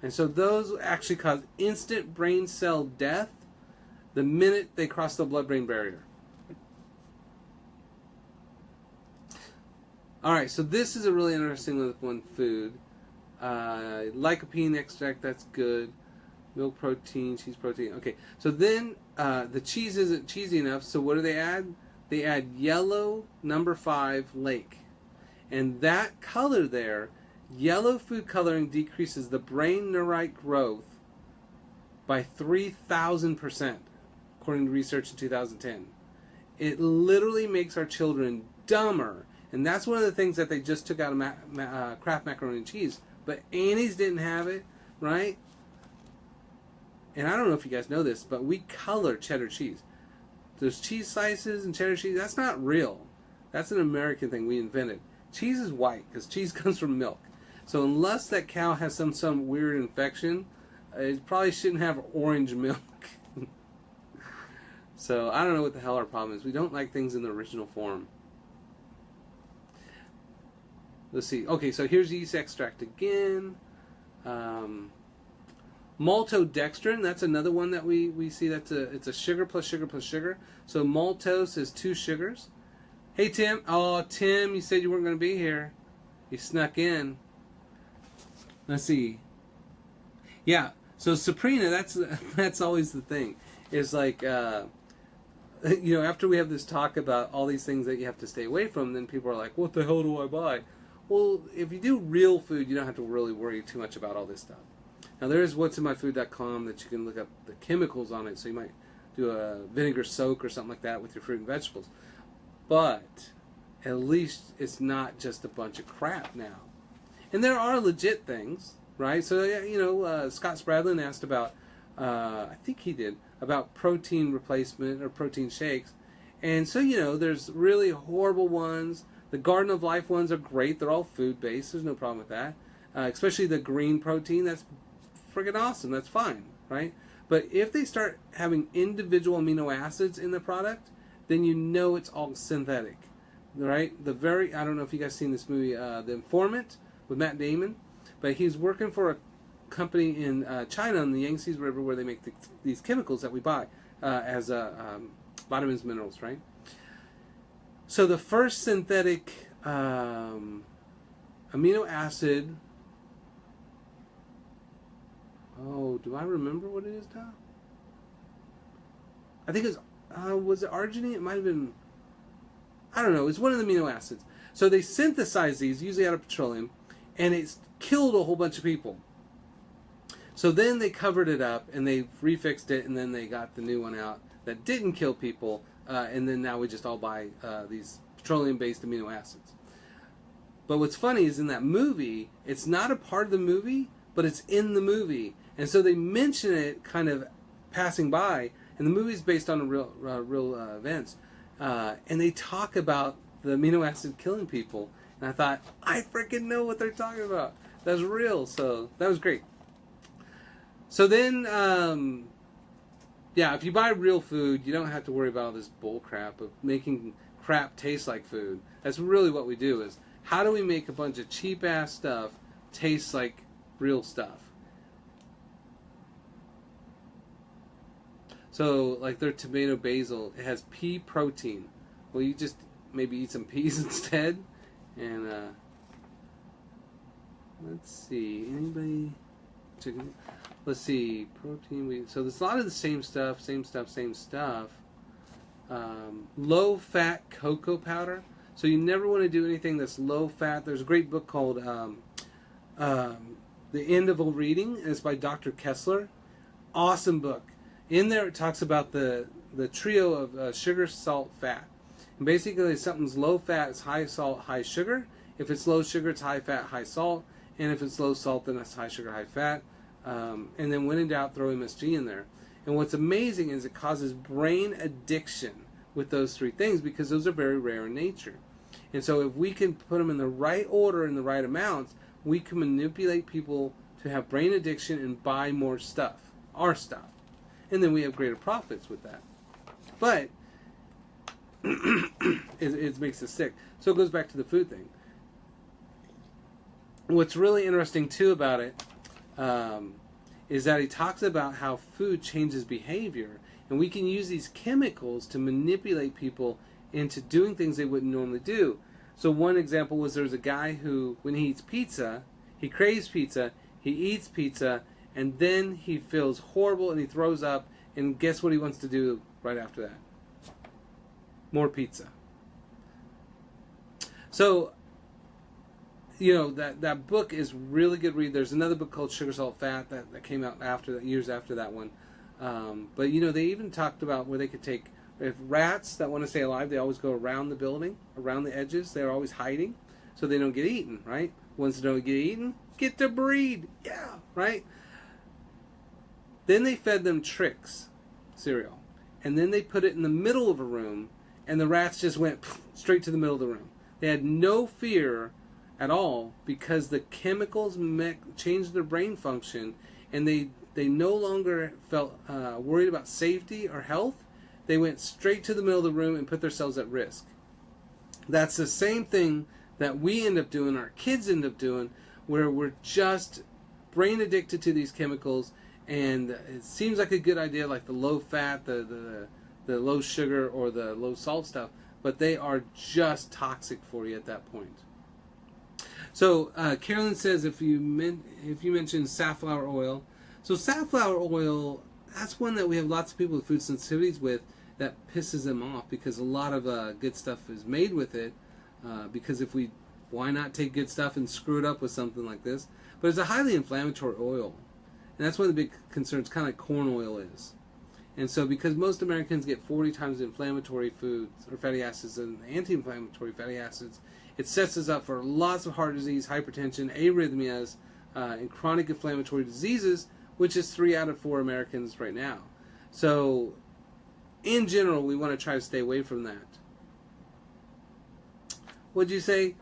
And so those actually cause instant brain cell death the minute they cross the blood-brain barrier. Alright, so this is a really interesting one food. Lycopene extract, that's good. Milk protein, cheese protein. Okay, so then the cheese isn't cheesy enough, so what do they add? They add yellow number 5 lake. And that color there, yellow food coloring decreases the brain neurite growth by 3,000%, according to research in 2010. It literally makes our children dumber. And that's one of the things that they just took out of Kraft macaroni and cheese. But Annie's didn't have it, right? And I don't know if you guys know this, but we color cheddar cheese. Those cheese slices and cheddar cheese, that's not real. That's an American thing we invented. Cheese is white because cheese comes from milk. So unless that cow has some weird infection, it probably shouldn't have orange milk. So I don't know what the hell our problem is. We don't like things in the original form. Let's see. Okay, so here's yeast extract again. Maltodextrin, that's another one that we see. It's a sugar plus sugar plus sugar. So maltose is 2 sugars. Hey, Tim. Oh, Tim, you said you weren't going to be here. You snuck in. Let's see. Yeah, so Saprina, that's always the thing. Is like, after we have this talk about all these things that you have to stay away from, then people are like, what the hell do I buy? Well, if you do real food, you don't have to really worry too much about all this stuff. Now, there is what'sinmyfood.com that you can look up the chemicals on it, so you might do a vinegar soak or something like that with your fruit and vegetables. But at least it's not just a bunch of crap now. And there are legit things, right? So, Scott Spradlin asked about, I think he did, about protein replacement or protein shakes. And so, there's really horrible ones. The Garden of Life ones are great. They're all food-based. There's no problem with that. Especially the green protein. That's friggin' awesome. That's fine, right? But if they start having individual amino acids in the product, then you know it's all synthetic, right? I don't know if you guys seen this movie, The Informant, with Matt Damon, but he's working for a company in China on the Yangtze River where they make these chemicals that we buy as vitamins, minerals, right? So the first synthetic amino acid Oh, do I remember what it is now? I think it's, was it arginine? It might have been, I don't know. It's one of the amino acids. So they synthesize these, usually out of petroleum, and it's killed a whole bunch of people. So then they covered it up, and they refixed it, and then they got the new one out that didn't kill people, and then now we just all buy these petroleum-based amino acids. But what's funny is in that movie, it's not a part of the movie, but it's in the movie. And so they mention it kind of passing by, and the movie's based on real events. And they talk about the amino acid killing people. And I thought, I freaking know what they're talking about. That's real. So that was great. So then, yeah, if you buy real food, you don't have to worry about all this bull crap of making crap taste like food. That's really what we do is, how do we make a bunch of cheap ass stuff taste like real stuff? So, like their tomato basil, it has pea protein. Well, you just maybe eat some peas instead. And let's see, anybody? Chicken? Let's see, protein. So there's a lot of the same stuff. Low-fat cocoa powder. So you never want to do anything that's low-fat. There's a great book called The End of All Reading, and it's by Dr. Kessler. Awesome book. In there it talks about the trio of sugar, salt, fat. And basically if something's low-fat, it's high salt, high sugar. If it's low sugar, it's high fat, high salt. And if it's low salt, then it's high sugar, high fat. And then when in doubt, throw MSG in there. And what's amazing is it causes brain addiction with those three things because those are very rare in nature. And so if we can put them in the right order and the right amounts, we can manipulate people to have brain addiction and buy more stuff, our stuff. And then we have greater profits with that. But it makes us sick. So it goes back to the food thing. What's really interesting too about it is that he talks about how food changes behavior, and we can use these chemicals to manipulate people into doing things they wouldn't normally do. So one example was there's a guy who, when he eats pizza, he craves pizza, he eats pizza, and then he feels horrible and he throws up, and guess what he wants to do right after that? More pizza. So, you know, that book is really good read. There's another book called Sugar, Salt, Fat that came out after that, years after that one. But, you know, they even talked about where they could take, if rats that want to stay alive, they always go around the building, around the edges. They're always hiding so they don't get eaten, right? Ones that don't get eaten, get to breed. Yeah, right? Then they fed them Trix cereal. And then they put it in the middle of a room, and the rats just went straight to the middle of the room. They had no fear at all because the chemicals changed their brain function, and they no longer felt worried about safety or health. They went straight to the middle of the room and put themselves at risk. That's the same thing that we end up doing, our kids end up doing, where we're just brain addicted to these chemicals, and it seems like a good idea, like the low fat, the low sugar, or the low salt stuff, but they are just toxic for you at that point. So Carolyn says if you mention safflower oil, so safflower oil, that's one that we have lots of people with food sensitivities with that pisses them off because a lot of good stuff is made with it. Because why not take good stuff and screw it up with something like this? But it's a highly inflammatory oil, and that's one of the big concerns, kind of like corn oil is. And so because most Americans get 40 times the inflammatory foods or fatty acids than anti-inflammatory fatty acids, it sets us up for lots of heart disease, hypertension, arrhythmias, and chronic inflammatory diseases, which is 3 out of 4 Americans right now. So in general, we want to try to stay away from that. What'd you say?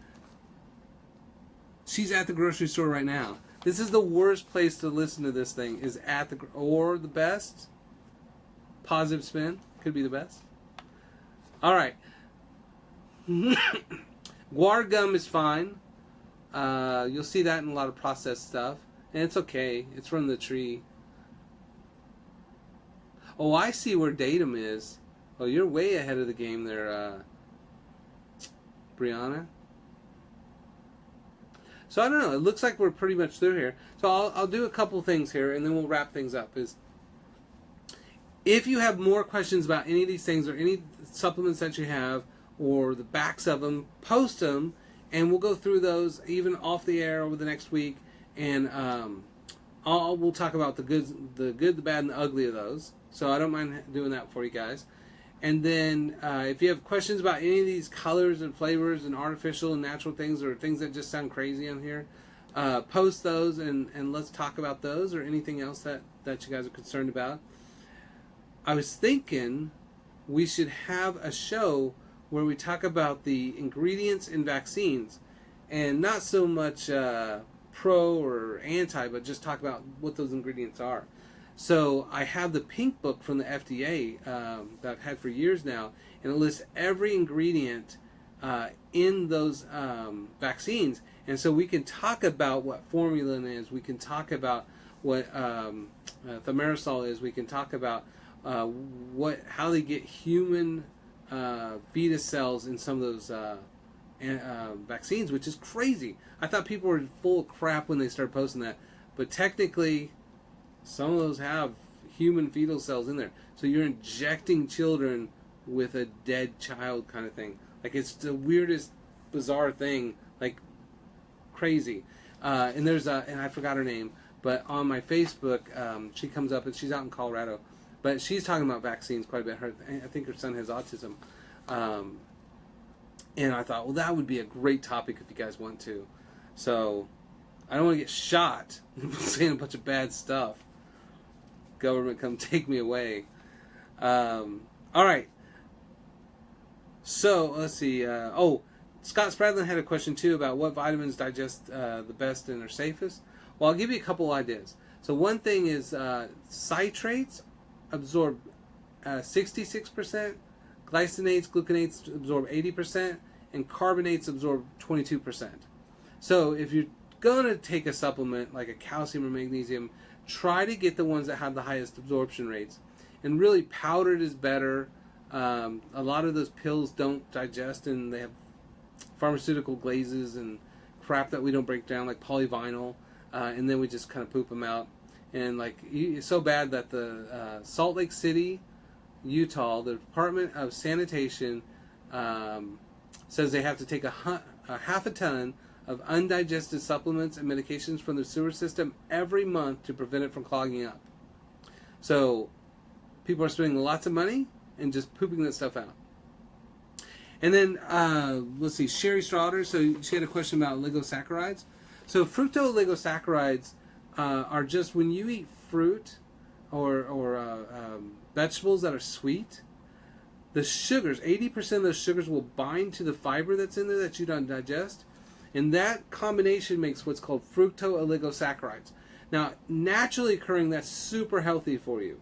She's at the grocery store right now. This is the worst place to listen to this thing, is at the, or the best. Positive spin, could be the best. All right. Guar gum is fine. You'll see that in a lot of processed stuff. And it's okay. It's from the tree. Oh, I see where datum is. Oh, you're way ahead of the game there, Brianna. So I don't know. It looks like we're pretty much through here. So I'll do a couple things here, and then we'll wrap things up. If you have more questions about any of these things or any supplements that you have or the backs of them, post them, and we'll go through those even off the air over the next week, and we'll talk about the good, the bad, and the ugly of those. So I don't mind doing that for you guys. And then if you have questions about any of these colors and flavors and artificial and natural things or things that just sound crazy on here, post those and let's talk about those or anything else that you guys are concerned about. I was thinking we should have a show where we talk about the ingredients in vaccines and not so much pro or anti, but just talk about what those ingredients are. So I have the pink book from the FDA that I've had for years now, and it lists every ingredient in those vaccines. And so we can talk about what formalin is, we can talk about what thimerosal is, we can talk about how they get human fetus cells in some of those vaccines, which is crazy. I thought people were full of crap when they started posting that, but technically some of those have human fetal cells in there. So you're injecting children with a dead child kind of thing. Like, it's the weirdest, bizarre thing, like crazy. And there's and I forgot her name, but on my Facebook, she comes up, and she's out in Colorado. But she's talking about vaccines quite a bit. I think her son has autism. And I thought, well, that would be a great topic if you guys want to. So I don't want to get shot saying a bunch of bad stuff. Government, come take me away. All right. So let's see. Scott Spradlin had a question too about what vitamins digest the best and are safest. Well, I'll give you a couple ideas. So one thing is citrates absorb 66%, glycinates, gluconates absorb 80%, and carbonates absorb 22%. So if you're going to take a supplement like a calcium or magnesium, try to get the ones that have the highest absorption rates. And really, powdered is better. A lot of those pills don't digest, and they have pharmaceutical glazes and crap that we don't break down, like polyvinyl, and then we just kind of poop them out. And like, it's so bad that the Salt Lake City, Utah, the Department of Sanitation says they have to take a half a ton of undigested supplements and medications from the sewer system every month to prevent it from clogging up. So people are spending lots of money and just pooping that stuff out. And then, let's see, Sherry Strawder, so she had a question about oligosaccharides. So fructooligosaccharides are just when you eat fruit or vegetables that are sweet, the sugars, 80% of those sugars will bind to the fiber that's in there that you don't digest, and that combination makes what's called fructooligosaccharides. Now, naturally occurring, that's super healthy for you.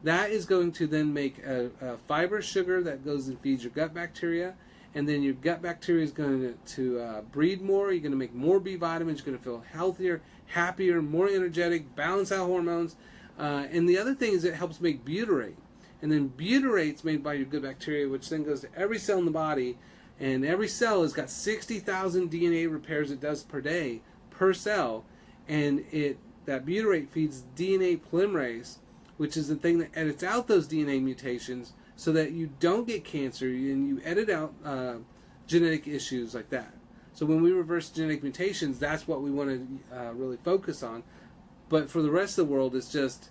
That is going to then make a fiber sugar that goes and feeds your gut bacteria, and then your gut bacteria is going to breed more. You're going to make more B vitamins. You're going to feel healthier, happier, more energetic, balance out hormones. And the other thing is it helps make butyrate. And then butyrate's made by your good bacteria, which then goes to every cell in the body. And every cell has got 60,000 DNA repairs it does per day, per cell. And that butyrate feeds DNA polymerase, which is the thing that edits out those DNA mutations so that you don't get cancer, and you edit out genetic issues like that. So when we reverse genetic mutations, that's what we want to really focus on. But for the rest of the world, it's just,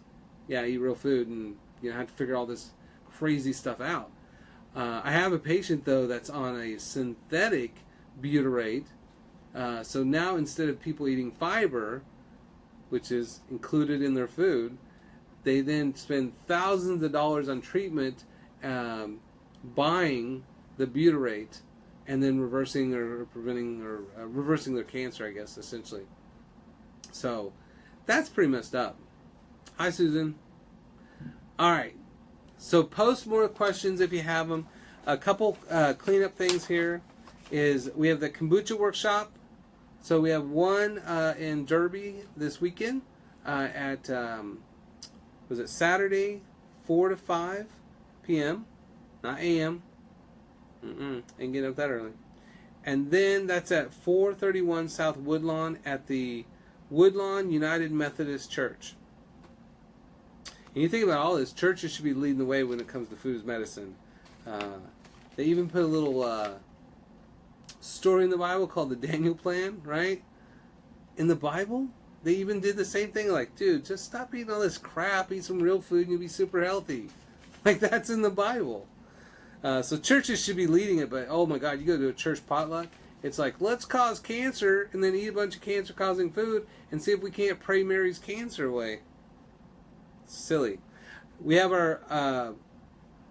eat real food and have to figure all this crazy stuff out. I have a patient, though, that's on a synthetic butyrate. So now instead of people eating fiber, which is included in their food, they then spend thousands of dollars on treatment, buying the butyrate, and then reversing or preventing or reversing their cancer, I guess, essentially. So that's pretty messed up. Hi, Susan. All right. So post more questions if you have them. A couple cleanup things here is we have the kombucha workshop. So we have one in Derby this weekend at was it Saturday, 4 to 5 p.m. Not a.m. Ain't getting up that early. And then that's at 431 South Woodlawn at the Woodlawn United Methodist Church. And you think about all this, churches should be leading the way when it comes to food as medicine. They even put a little story in the Bible called the Daniel Plan, right? In the Bible, they even did the same thing. Like, dude, just stop eating all this crap, eat some real food, and you'll be super healthy. Like, that's in the Bible. So churches should be leading it, but oh my God, you go to a church potluck, it's like, let's cause cancer and then eat a bunch of cancer-causing food and see if we can't pray Mary's cancer away. Silly. We have our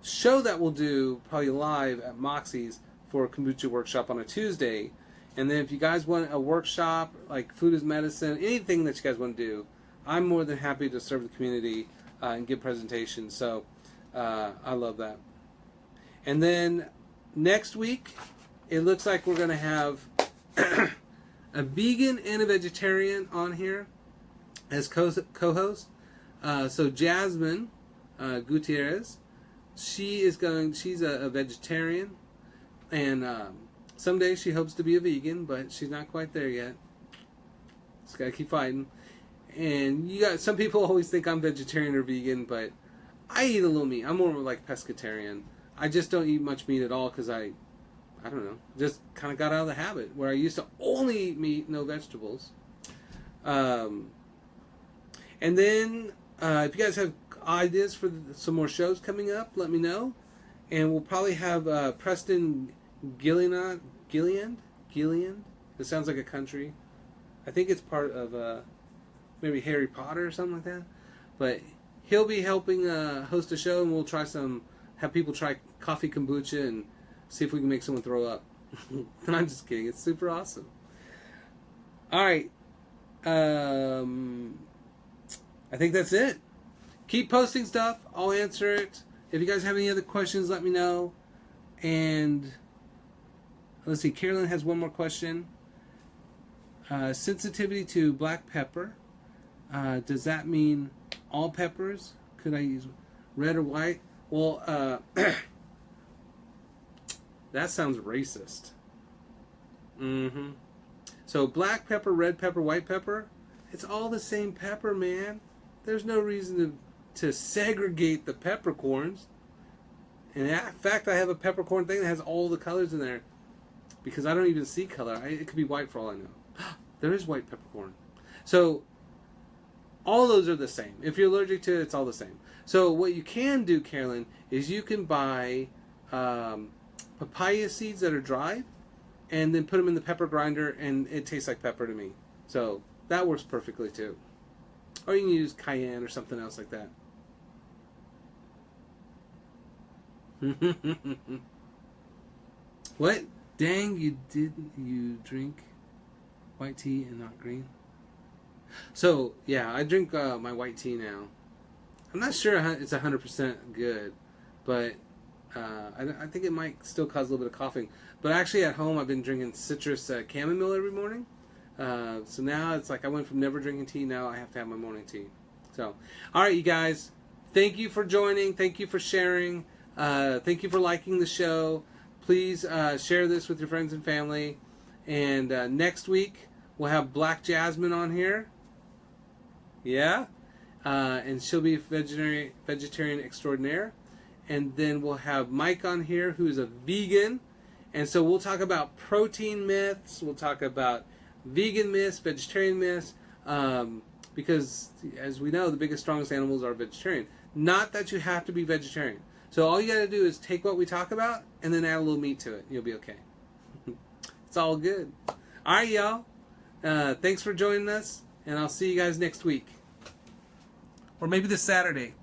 show that we'll do probably live at Moxie's for a kombucha workshop on a Tuesday. And then if you guys want a workshop, like food as medicine, anything that you guys want to do, I'm more than happy to serve the community and give presentations. So I love that. And then next week, it looks like we're going to have a vegan and a vegetarian on here as co-host. So Jasmine Gutierrez, she's a vegetarian, and someday she hopes to be a vegan, but she's not quite there yet. Just gotta keep fighting. And you got some people always think I'm vegetarian or vegan, but I eat a little meat. I'm more like pescatarian. I just don't eat much meat at all because I don't know, just kind of got out of the habit where I used to only eat meat, no vegetables. And then if you guys have ideas for some more shows coming up, let me know. And we'll probably have Preston Gilliland. It sounds like a country. I think it's part of maybe Harry Potter or something like that. But he'll be helping host a show, and we'll have people try coffee kombucha and see if we can make someone throw up. I'm just kidding. It's super awesome. All right. I think that's it. Keep posting stuff. I'll answer it. If you guys have any other questions, let me know. And let's see. Carolyn has one more question. Sensitivity to black pepper. Does that mean all peppers? Could I use red or white? Well, that sounds racist. So black pepper, red pepper, white pepper, it's all the same pepper, man. There's no reason to segregate the peppercorns. And in fact, I have a peppercorn thing that has all the colors in there because I don't even see color. It could be white for all I know. There is white peppercorn. So all those are the same. If you're allergic to it, it's all the same. So what you can do, Carolyn, is you can buy papaya seeds that are dried and then put them in the pepper grinder, and it tastes like pepper to me. So that works perfectly too. Or you can use cayenne or something else like that. What? Dang, you drink white tea and not green? So, yeah, I drink my white tea now. I'm not sure it's 100% good, but I think it might still cause a little bit of coughing. But actually at home I've been drinking citrus chamomile every morning. So now it's like I went from never drinking tea, now I have to have my morning tea. So, alright you guys, thank you for joining, thank you for sharing, thank you for liking the show. Please share this with your friends and family. And next week we'll have Black Jasmine on here. Yeah? And she'll be vegetarian extraordinaire. And then we'll have Mike on here, who's a vegan. And so we'll talk about protein myths. We'll talk about vegan myths, vegetarian myths. Because, as we know, the biggest, strongest animals are vegetarian. Not that you have to be vegetarian. So all you got to do is take what we talk about and then add a little meat to it. You'll be okay. It's all good. All right, y'all. Thanks for joining us. And I'll see you guys next week. Or maybe this Saturday.